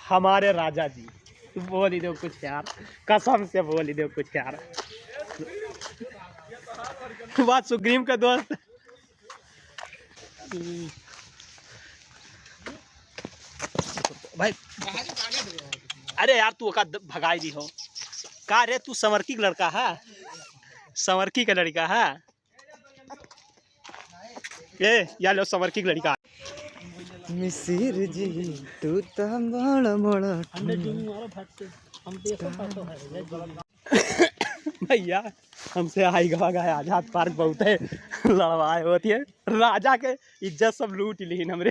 हमारे राजा जी, बोल ही दो कुछ यार, कसम से बोल ही दो कुछ यार। बात सुग्रीव का दोस्त। भाई अरे यार तू का भगाई दी हो का रे, तू संवरकी का लड़का है, संवरकी का लड़का है ये, या लो संवरकी का लड़का। मिसिर जी तू तो बड़ा बड़ा भैया हमसे आई गवा गए, आजाद पार्क बहुत है लड़वाए होती है, राजा के इज्जत सब लूट ली हमरे,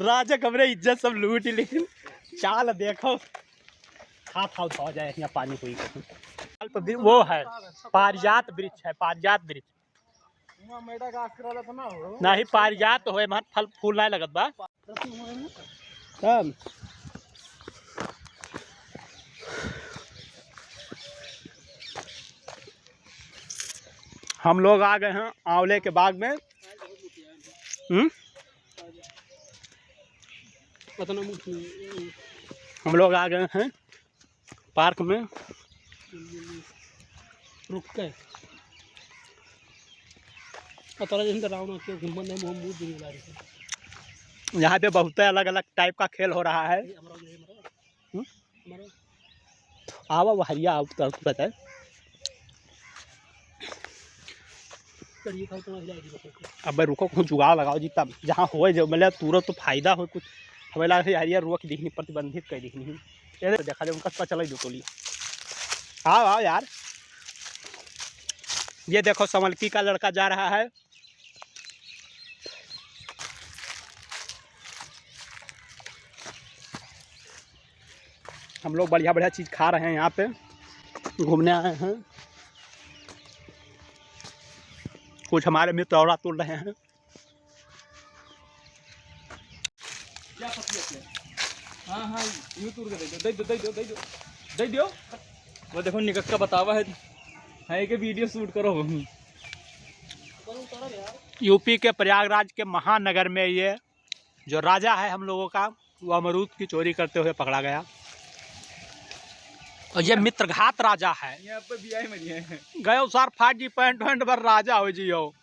राजा कमरे इज्जत सब लूट ली। चाल देखो हाथ हाथ हो जाए यहाँ पानी हुई। वो है पारिजात वृक्ष है, पारिजात वृक्ष नहीं, पारिजात तो है, फल फूल नहीं लगत बा। हम लोग आ गए हैं आंवले के बाग में। हम लोग आ गए हैं पार्क में। रुक के यहाँ पे बहुत अलग अलग टाइप का खेल हो रहा है। आवा वो हरिया है। अब रुको कुछ जुगाड़ लगाओ जी, तब जहाँ हो जो मतलब तुरंत तो फायदा हो कुछ, हमें लगा हरिया रुआ की दिखनी प्रतिबंधित कर दिखनी। ये देखा जाए उनका पता चला दो टोली। आओ आओ यार, ये देखो समलकी का लड़का जा रहा है। हम लोग बढ़िया बढ़िया चीज़ खा रहे हैं, यहाँ पे घूमने आए हैं। कुछ हमारे मित्र औरा तोड़ रहे हैं। हाँ हाँ यूँ तोड़ के दे दो वो देखो निकट का बतावा है कि वीडियो शूट करो। यूपी के प्रयागराज के महानगर में ये जो राजा है हम लोगों का, वो अमरूद की चोरी करते हुए पकड़ा गया। और ये मित्रघात राजा है। यहाँ पे भी आई मरी है गयो सार फाट जी पैंट वैंट भर राजा हो जी हो।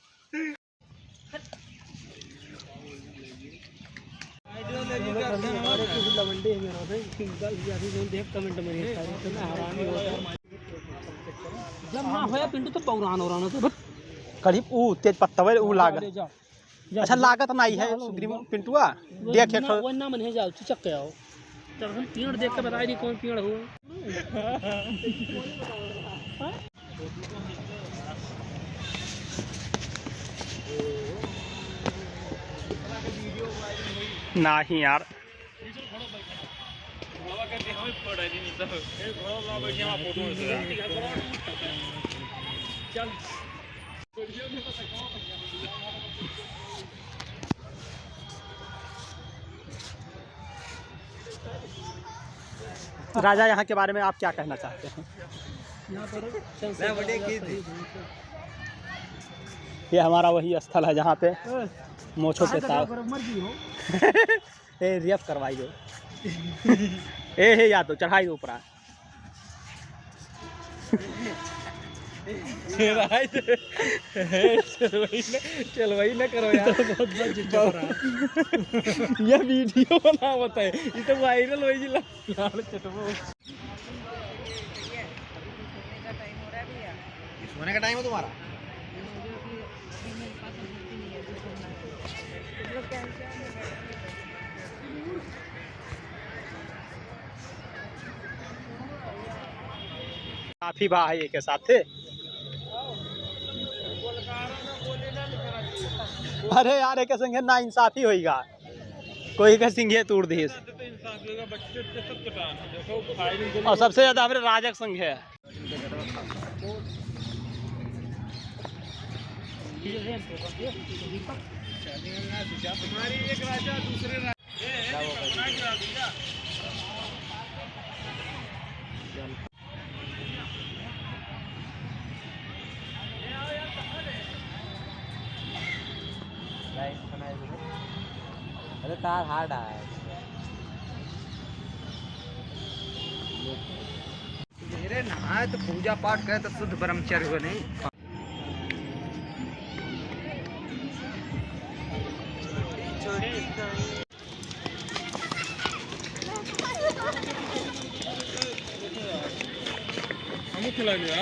पिंटू तो पौरान हो रहा है करीब ऊ तेज पत्ता ऊ लागत। अच्छा लागत नहीं है सुग्रीव पिंटुआ देख वो ना मन है जाओ चक के आओ, तब हम पेड़ देख के बताई नहीं कौन पेड़ हो। नहीं यार राजा यहाँ के बारे में आप क्या कहना चाहते हैं? ये हमारा वही स्थल है जहाँ पे मोछों के साथ रियफ करवाई दो। हे याद दो चढ़ाई दो ऊपर। चल वही ना करो यार, ये वीडियो बना बताए ये तो वायरल हो जी। सोने का टाइम है तुम्हारा? काफी भाई के साथ थे। अरे यार एक संगे ना इंसाफी होएगा, कोई का सिंघे तोड़ दी और सबसे ज्यादा हमारे राजा का संघ है। हमारी एक राजा दूसरे राजा अरे तार हार्ड है। नहाए तो पूजा पाठ करे तो शुद्ध ब्रह्मचर्य हुए नहीं। हम खिला दिया